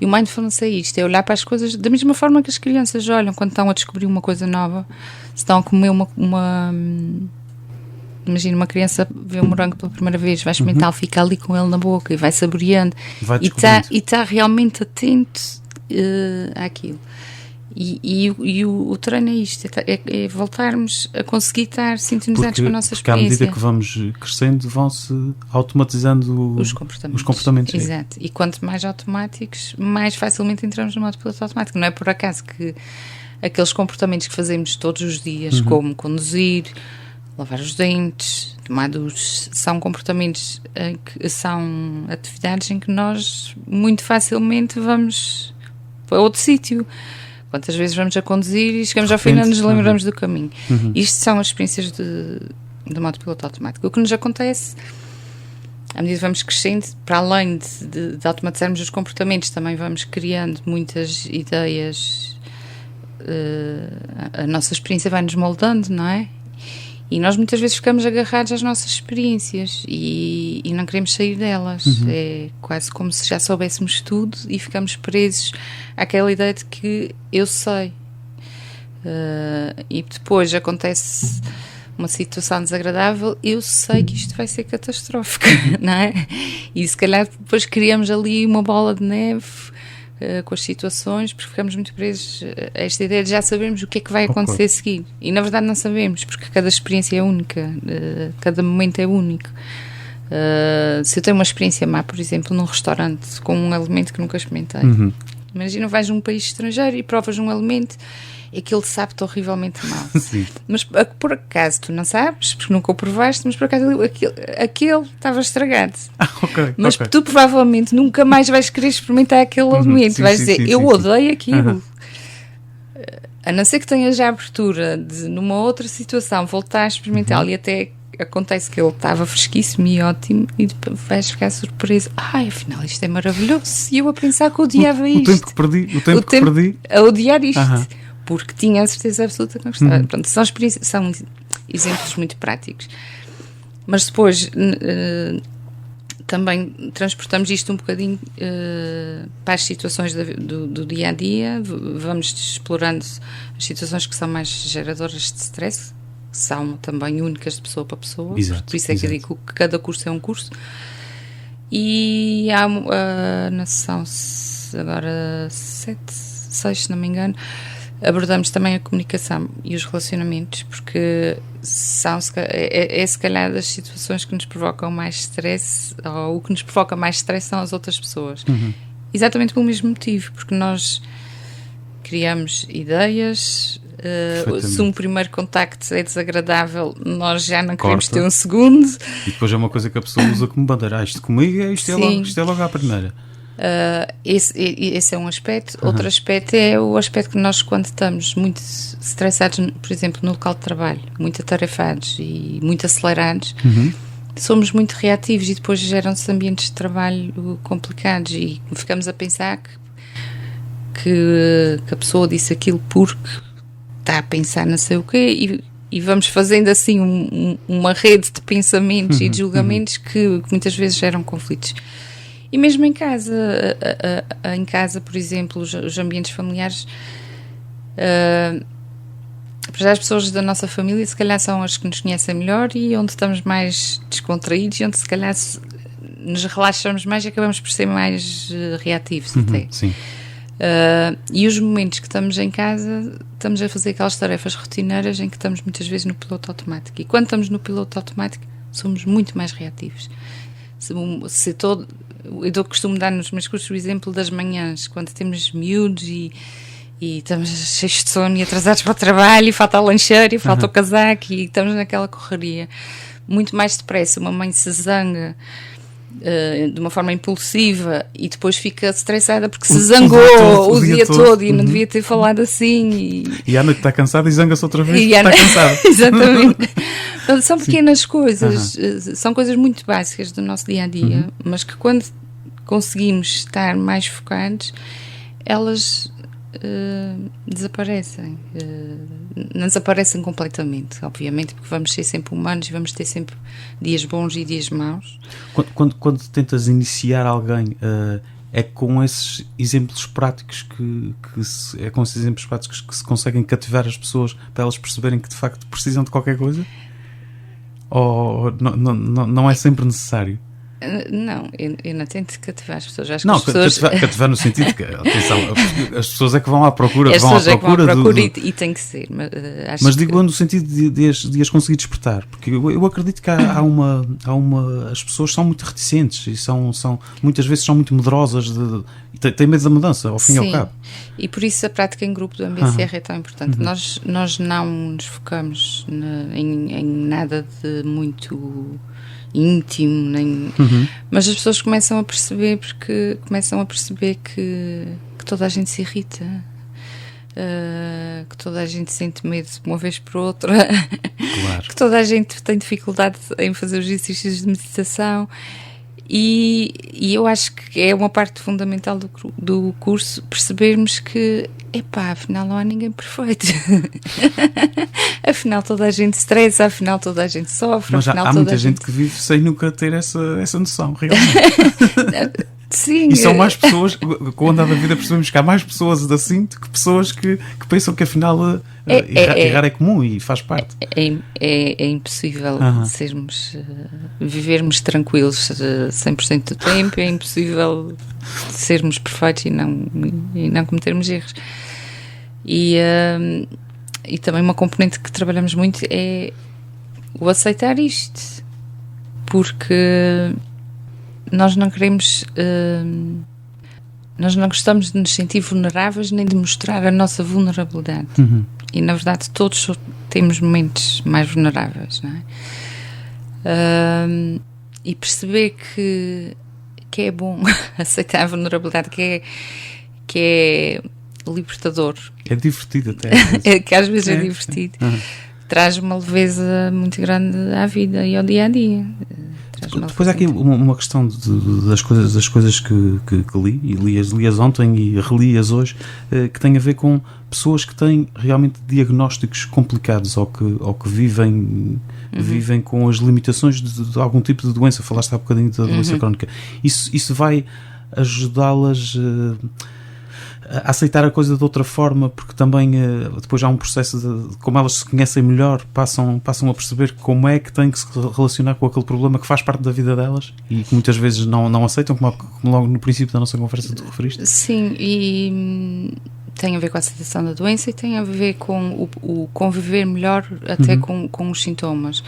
C: E o mindfulness é isto, é olhar para as coisas da mesma forma que as crianças olham quando estão a descobrir uma coisa nova. Se estão a comer imagina uma criança vê um morango pela primeira vez, vai experimentar, fica ali com ele na boca e vai saboreando e está realmente atento àquilo. E o treino é isto, é voltarmos a conseguir estar sintonizados com a nossa experiência.
B: Porque à medida que vamos crescendo vão-se automatizando os comportamentos.
C: Exato. E quanto mais automáticos, mais facilmente entramos no modo piloto automático. Não é por acaso que aqueles comportamentos que fazemos todos os dias, como conduzir, lavar os dentes, tomar duche, são comportamentos, são atividades em que nós muito facilmente vamos para outro sítio. Quantas vezes vamos a conduzir e chegamos ao fim e não nos lembramos do caminho. Isto são as experiências de modo piloto automático. O que nos acontece, à medida que vamos crescendo, para além de automatizarmos os comportamentos, também vamos criando muitas ideias, a nossa experiência vai nos moldando, não é? E nós muitas vezes ficamos agarrados às nossas experiências e não queremos sair delas. É quase como se já soubéssemos tudo e ficamos presos àquela ideia de que eu sei. E depois acontece uma situação desagradável, eu sei que isto vai ser catastrófico, não é? E se calhar depois criamos ali uma bola de neve com as situações, porque ficamos muito presos a esta ideia de já sabermos o que é que vai acontecer a seguir. E na verdade não sabemos, porque cada experiência é única, cada momento é único. Se eu tenho uma experiência má, por exemplo, num restaurante com um alimento que nunca experimentei, imagina, vais a um país estrangeiro e provas um alimento e aquilo sabe-te horrivelmente mal.
B: Sim.
C: Mas por acaso tu não sabes, porque nunca o provaste, mas por acaso aquele estava estragado. Mas tu provavelmente nunca mais vais querer experimentar aquele alimento.
B: Sim,
C: vais dizer, eu odeio aquilo. A não ser que tenhas já a abertura de, numa outra situação, voltar a experimentá-lo e até acontece que ele estava fresquíssimo e ótimo e depois vais ficar surpreso. Afinal isto é maravilhoso. E eu a pensar que odiava isto.
B: O tempo que perdi.
C: A odiar isto. Porque tinha a certeza absoluta que não gostava. Pronto, são exemplos muito práticos. Mas depois também transportamos isto um bocadinho para as situações do dia a dia. Vamos explorando as situações que são mais geradoras de stress, que são também únicas de pessoa para pessoa.
B: Exato,
C: por isso é que eu digo que cada curso é um curso. E há na sessão agora 6, se não me engano, abordamos também a comunicação e os relacionamentos, porque é se calhar das situações que nos provocam mais stress, ou o que nos provoca mais stress são as outras pessoas. Exatamente pelo mesmo motivo, porque nós criamos ideias, se um primeiro contacto é desagradável, nós já não queremos ter um segundo.
B: E depois é uma coisa que a pessoa usa como bandeira. Isto comigo, isto é logo à primeira.
C: Esse é um aspecto. Outro aspecto é o aspecto que nós, quando estamos muito estressados, por exemplo, no local de trabalho, muito atarefados e muito acelerados, somos muito reativos e depois geram-se ambientes de trabalho complicados e ficamos a pensar que a pessoa disse aquilo porque está a pensar não sei o quê e vamos fazendo assim uma rede de pensamentos e de julgamentos que muitas vezes geram conflitos. E mesmo em casa, por exemplo, os ambientes familiares, para as pessoas da nossa família, se calhar são as que nos conhecem melhor e onde estamos mais descontraídos e onde se calhar nos relaxamos mais e acabamos por ser mais reativos até.
B: Sim.
C: E os momentos que estamos em casa, estamos a fazer aquelas tarefas rotineiras em que estamos muitas vezes no piloto automático. E quando estamos no piloto automático, somos muito mais reativos. Eu costumo dar nos meus cursos o exemplo das manhãs, quando temos miúdos e estamos cheios de sono e atrasados para o trabalho e falta a lancheira e falta o casaco e estamos naquela correria. muito mais depressa uma mãe se zanga de uma forma impulsiva e depois fica estressada porque se zangou o dia todo e não devia ter falado assim.
B: E a noite está cansada e zanga-se outra vez porque está cansada.
C: Exatamente. Então, são pequenas coisas, são coisas muito básicas do nosso dia-a-dia, mas que quando conseguimos estar mais focados, elas desaparecem. Não desaparecem completamente, obviamente, porque vamos ser sempre humanos e vamos ter sempre dias bons e dias maus.
B: Quando tentas iniciar alguém, é com esses exemplos práticos é com esses exemplos práticos que se conseguem cativar as pessoas para elas perceberem que de facto precisam de qualquer coisa? Ou não é sempre necessário?
C: Não, eu não tento cativar as pessoas. Acho
B: não,
C: que as pessoas...
B: cativar no sentido que, atenção, as pessoas é que vão à procura,
C: as pessoas vão à procura e tem que ser.
B: Mas digo no sentido de as conseguir despertar, porque eu acredito que as pessoas são muito reticentes e muitas vezes são muito medrosas e têm medo da mudança, ao fim e ao cabo.
C: E por isso a prática em grupo do MBCR é tão importante. Nós não nos focamos em nada de muito íntimo, mas as pessoas começam a perceber que toda a gente se irrita, que toda a gente sente medo de uma vez por outra, claro. Que toda a gente tem dificuldade em fazer os exercícios de meditação. E eu acho que é uma parte fundamental do curso percebermos que, afinal não há ninguém perfeito. Afinal toda a gente estressa, afinal toda a gente sofre.
B: Mas há muita gente que vive sem nunca ter essa noção, realmente.
C: Sim.
B: E são mais pessoas, com o andar da vida percebemos que há mais pessoas assim do que pessoas que pensam que afinal errar é comum e faz parte.
C: É impossível vivermos tranquilos 100% do tempo, é impossível sermos perfeitos e não cometermos erros. E também uma componente que trabalhamos muito é o aceitar isto, porque nós não queremos, nós não gostamos de nos sentir vulneráveis nem de mostrar a nossa vulnerabilidade. E na verdade todos temos momentos mais vulneráveis, não é? E perceber que é bom aceitar a vulnerabilidade, que é libertador.
B: É divertido até.
C: Que às vezes é divertido. Traz uma leveza muito grande à vida e ao dia-a-dia.
B: Depois há aqui uma questão das coisas que li, e li-as ontem e reli-as hoje, que tem a ver com pessoas que têm realmente diagnósticos complicados ou que vivem com as limitações de algum tipo de doença. Falaste há bocadinho da doença crónica. Isso vai ajudá-las a aceitar a coisa de outra forma, porque também depois há um processo de como elas se conhecem melhor, passam a perceber como é que têm que se relacionar com aquele problema que faz parte da vida delas e que muitas vezes não aceitam, como logo no princípio da nossa conversa tu referiste.
C: Sim, e tem a ver com a aceitação da doença e tem a ver com o conviver melhor até com os sintomas.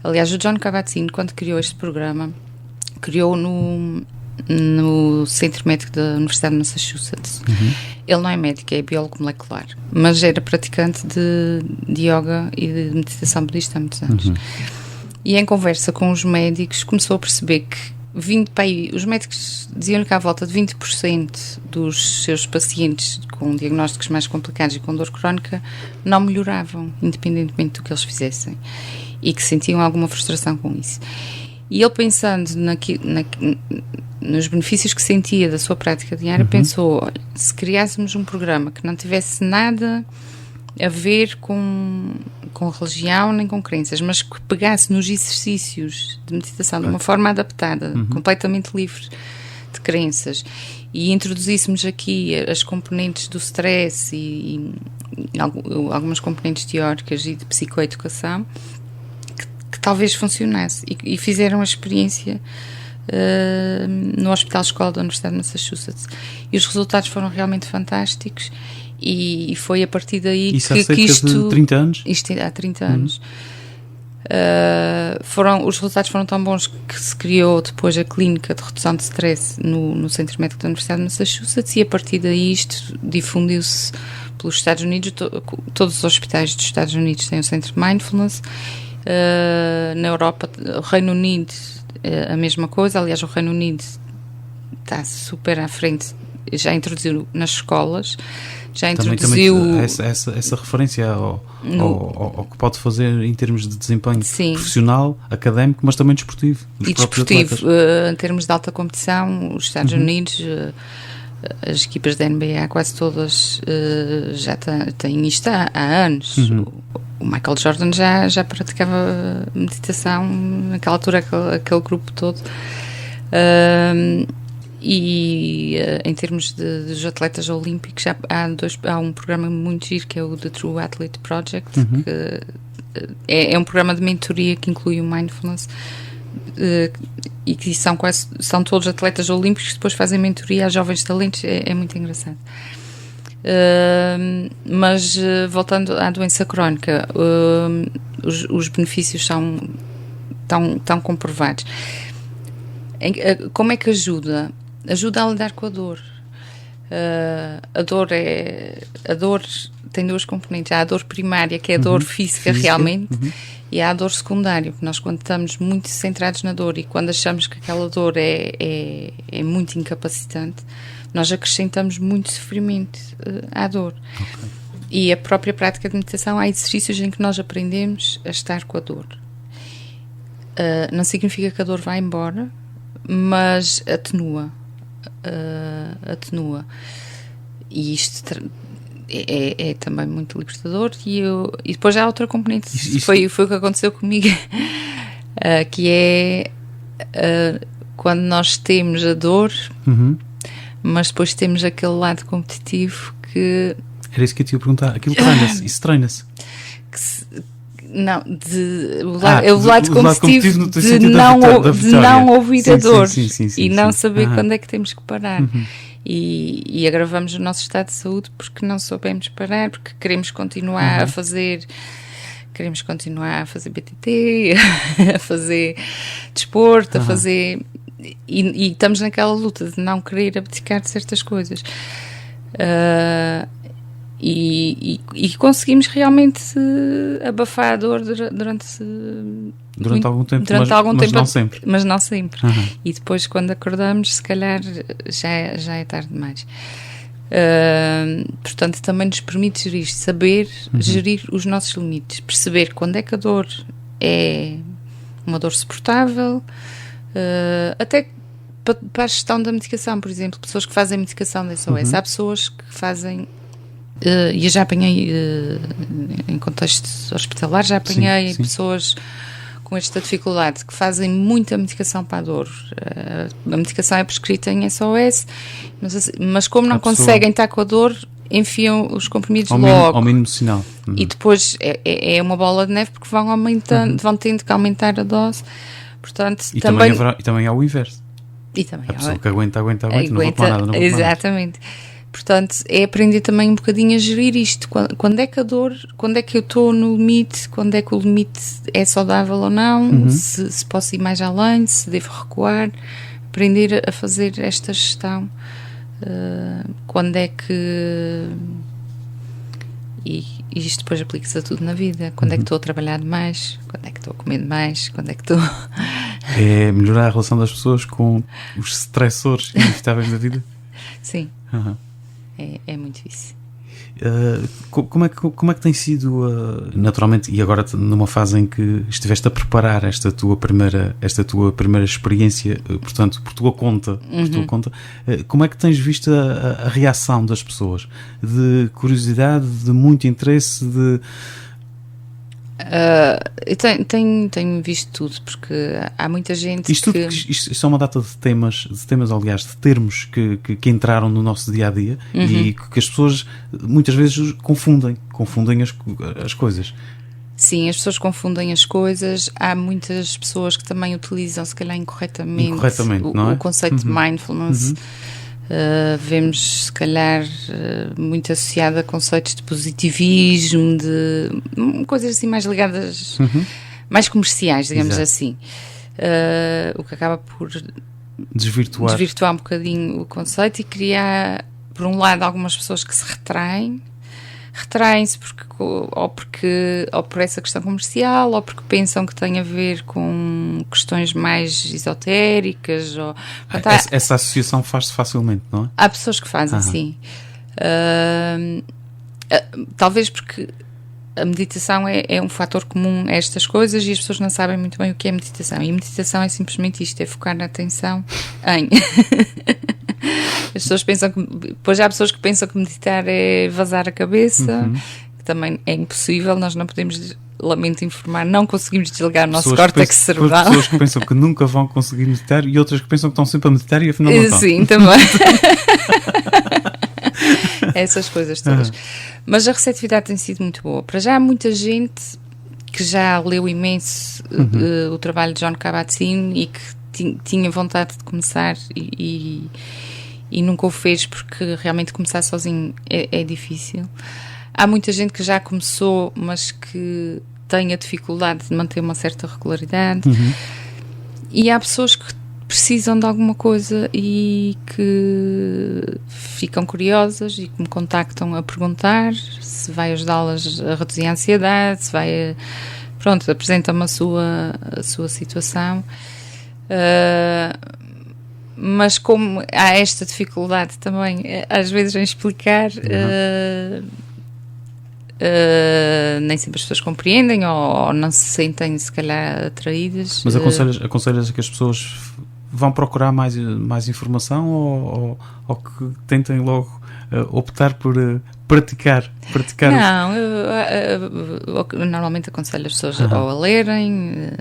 C: Aliás, o John Kabat-Zinn, quando criou este programa, criou no Centro Médico da Universidade de Massachusetts. Ele não é médico, é biólogo molecular, mas era praticante de yoga e de meditação budista há muitos anos. E em conversa com os médicos começou a perceber que os médicos diziam-lhe que à volta de 20% dos seus pacientes com diagnósticos mais complicados e com dor crónica não melhoravam, independentemente do que eles fizessem, e que sentiam alguma frustração com isso. E ele, pensando nos benefícios que sentia da sua prática diária, pensou, olha, se criássemos um programa que não tivesse nada a ver com religião nem com crenças, mas que pegasse nos exercícios de meditação de uma forma adaptada, completamente livre de crenças, e introduzíssemos aqui as componentes do stress e algumas componentes teóricas e de psicoeducação, que talvez funcionasse. E fizeram a experiência no Hospital Escola da Universidade de Massachusetts. E os resultados foram realmente fantásticos. E foi a partir daí
B: isso que isto... de 30 anos?
C: Isto há 30 anos. Os resultados foram tão bons que se criou depois a clínica de redução de stress no Centro Médico da Universidade de Massachusetts, e a partir daí isto difundiu-se pelos Estados Unidos. Todos os hospitais dos Estados Unidos têm um centro de mindfulness. Na Europa, o Reino Unido, a mesma coisa. Aliás, o Reino Unido está super à frente, já introduziu nas escolas, já introduziu...
B: Também essa referência ao que pode fazer em termos de desempenho profissional, académico, mas também desportivo.
C: E desportivo, em termos de alta competição, os Estados Unidos, as equipas da NBA quase todas já têm isto há anos. O Michael Jordan já praticava meditação naquela altura, aquele grupo todo. E em termos dos atletas olímpicos, há um programa muito giro que é o The True Athlete Project, que é um programa de mentoria que inclui o Mindfulness, e que são todos atletas olímpicos que depois fazem mentoria a jovens talentos. É muito engraçado. Mas voltando à doença crónica, os benefícios são tão comprovados. Como é que ajuda? Ajuda a lidar com a dor. A dor tem duas componentes. Há a dor primária, que é a dor física realmente, e há a dor secundária, porque nós, quando estamos muito centrados na dor e quando achamos que aquela dor é muito incapacitante, nós acrescentamos muito sofrimento à dor. E a própria prática de meditação, há exercícios em que nós aprendemos a estar com a dor. Não significa que a dor vá embora, mas atenua. E isto é também muito libertador. E depois há outra componente. Foi o que aconteceu comigo, que é quando nós temos a dor, mas depois temos aquele lado competitivo que...
B: Era isso que eu te ia perguntar. Aquilo treina-se, isso treina-se.
C: Não, o lado competitivo de não ouvir a dor e não saber quando é que temos que parar. E agravamos o nosso estado de saúde porque não soubemos parar, porque queremos continuar a fazer BTT, a fazer desporto, a fazer... E estamos naquela luta de não querer abdicar de certas coisas. E conseguimos realmente abafar a dor durante
B: algum tempo,
C: mas não sempre. E depois, quando acordamos, se calhar já é tarde demais. Portanto, também nos permite gerir os nossos limites, perceber quando é que a dor é uma dor suportável, até para a gestão da medicação, por exemplo, pessoas que fazem medicação da SOS. Há pessoas que fazem... e eu já apanhei em contexto hospitalar, já apanhei pessoas com esta dificuldade que fazem muita medicação para a dor. A medicação é prescrita em SOS, mas como não conseguem estar com a dor, enfiam os comprimidos logo
B: ao mínimo sinal.
C: E depois é uma bola de neve, porque vão aumentando, vão tendo que aumentar a dose. Portanto,
B: também há o inverso.
C: A
B: pessoa que aguenta, não vou tomar nada.
C: Exatamente. Portanto, é aprender também um bocadinho a gerir isto. Quando é que a dor, quando é que eu estou no limite, quando é que o limite é saudável ou não, se posso ir mais além, se devo recuar, aprender a fazer esta gestão. Quando é que... E isto depois aplica-se a tudo na vida. Quando é que estou a trabalhar demais? Quando é que estou a comer demais? Quando é que estou...
B: É melhorar a relação das pessoas com os stressores inevitáveis da vida?
C: Sim. É muito difícil.
B: Como é que tem sido, naturalmente, e agora numa fase em que estiveste a preparar esta tua primeira experiência, portanto, por tua conta, como é que tens visto a reação das pessoas? De curiosidade, de muito interesse, de...
C: Tenho visto tudo, porque há muita gente
B: isto é uma data de temas, aliás, de termos que entraram no nosso dia-a-dia e que as pessoas muitas vezes confundem as coisas.
C: Sim, as pessoas confundem as coisas. Há muitas pessoas que também utilizam, se calhar incorretamente
B: não é?
C: O conceito de mindfulness. Vemos, se calhar, muito associado a conceitos de positivismo, de coisas assim mais ligadas, mais comerciais, digamos assim. O que acaba por desvirtuar um bocadinho o conceito e criar, por um lado, algumas pessoas que se retraem retraem-se ou por essa questão comercial, ou porque pensam que tem a ver com questões mais esotéricas.
B: Essa associação faz-se facilmente, não é?
C: Há pessoas que fazem, sim. Talvez porque a meditação é um fator comum a estas coisas e as pessoas não sabem muito bem o que é meditação. E meditação é simplesmente isto, é focar na atenção em... As pessoas pensam que... Depois há pessoas que pensam que meditar é vazar a cabeça, que também é impossível, nós não podemos... Lamento informar, não conseguimos desligar o nosso córtex cerebral.
B: Pessoas que pensam que nunca vão conseguir meditar e outras que pensam que estão sempre a meditar e afinal não estão.
C: Sim, também. Essas coisas todas. Mas a receptividade tem sido muito boa. Para já há muita gente que já leu imenso o trabalho de Jon Kabat-Zinn e que tinha vontade de começar e nunca o fez porque realmente começar sozinho é difícil. Há muita gente que já começou, mas que tem a dificuldade de manter uma certa regularidade. E há pessoas que precisam de alguma coisa e que ficam curiosas e que me contactam a perguntar se vai ajudá-las a reduzir a ansiedade, se vai... Pronto, apresenta-me a sua situação. Mas como há esta dificuldade também, às vezes, em explicar... nem sempre as pessoas compreendem ou não se sentem se calhar atraídas.
B: Mas aconselhas que as pessoas vão procurar mais informação ou que tentem logo optar por praticar?
C: Não, eu normalmente aconselho as pessoas ou a lerem.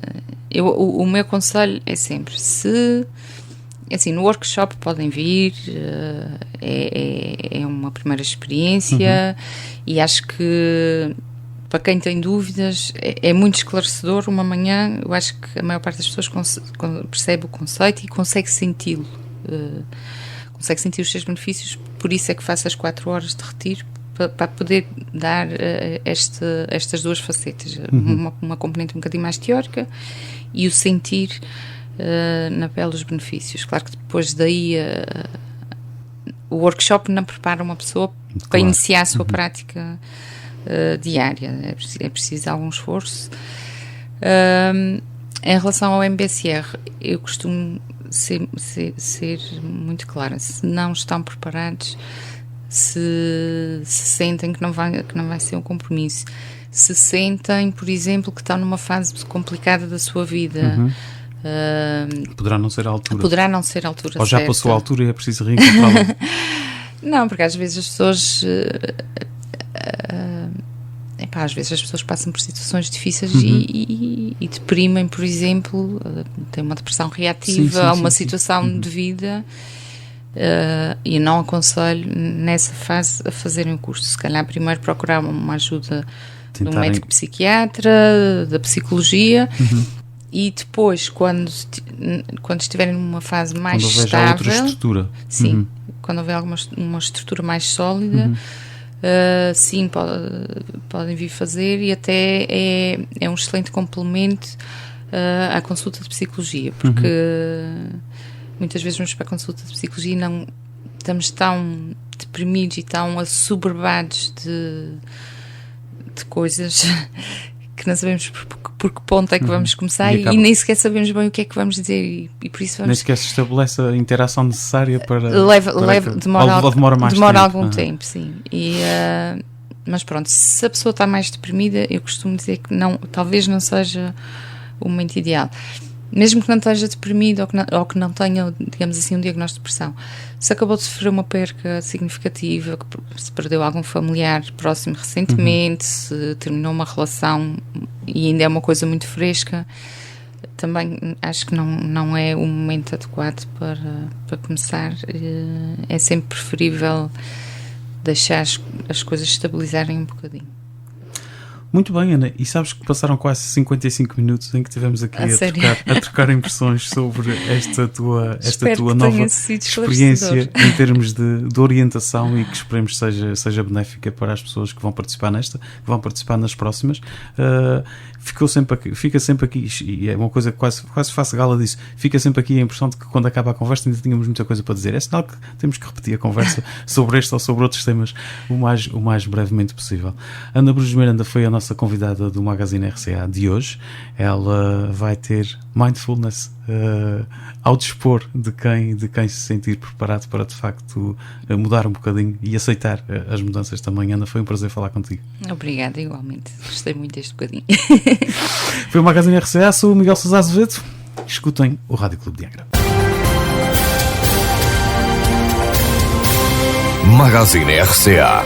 C: O meu conselho é sempre, assim, no workshop podem vir, é uma primeira experiência e acho que para quem tem dúvidas é muito esclarecedor. Uma manhã, eu acho que a maior parte das pessoas percebe o conceito e consegue senti-lo, consegue sentir os seus benefícios. Por isso é que faço as 4 horas de retiro, para poder dar estas duas facetas, uma componente um bocadinho mais teórica e o sentir na pele os benefícios. Claro que depois daí o workshop não prepara uma pessoa para iniciar a sua prática diária, é preciso algum esforço. Em relação ao MBSR, eu costumo ser muito clara: se não estão preparados, se sentem que não vai ser um compromisso, se sentem, por exemplo, que estão numa fase complicada da sua vida,
B: poderá não ser a altura.
C: Ou
B: já
C: certa.
B: passou a altura e é preciso reencontrá-la.
C: Não, porque às vezes as pessoas às vezes as pessoas passam por situações difíceis e deprimem, por exemplo, têm uma depressão reativa a uma situação de vida, e não aconselho nessa fase a fazerem o curso. Se calhar primeiro procurar uma ajuda de um médico psiquiatra, da psicologia, e depois, quando estiverem numa fase mais estável,
B: outra estrutura.
C: Sim, quando houver uma estrutura mais sólida, sim, podem vir fazer, e até é um excelente complemento à consulta de psicologia, porque muitas vezes vamos para a consulta de psicologia e não estamos tão deprimidos e tão assoberbados de coisas que não sabemos por que ponto é que vamos começar e nem sequer sabemos bem o que é que vamos dizer, e por isso
B: nem sequer se estabelece a interação necessária para...
C: demora algum tempo, sim. Mas pronto, se a pessoa está mais deprimida, eu costumo dizer que talvez não seja o momento ideal. Mesmo que não esteja deprimido ou que não tenha, digamos assim, um diagnóstico de depressão, se acabou de sofrer uma perca significativa, se perdeu algum familiar próximo recentemente, se terminou uma relação e ainda é uma coisa muito fresca, também acho que não é o momento adequado para começar. É sempre preferível deixar as coisas estabilizarem um bocadinho.
B: Muito bem, Ana, e sabes que passaram quase 55 minutos em que estivemos aqui a trocar impressões sobre esta tua nova experiência em termos de orientação, e que esperemos seja benéfica para as pessoas que vão participar que vão participar nas próximas. Fica sempre aqui, e é uma coisa que quase faço gala disso, fica sempre aqui a impressão de que quando acaba a conversa ainda tínhamos muita coisa para dizer. É sinal que temos que repetir a conversa sobre este ou sobre outros temas o mais brevemente possível. Ana Bruges Miranda foi a nossa convidada do Magazine RCA de hoje. Ela vai ter mindfulness ao dispor de quem se sentir preparado para de facto mudar um bocadinho e aceitar as mudanças também. Ana, foi um prazer falar contigo.
C: Obrigada, igualmente. Gostei muito deste bocadinho.
B: Foi o Magazine RCA, sou o Miguel Sousa Azevedo. Escutem o Rádio Clube de Angra.
A: Magazine RCA.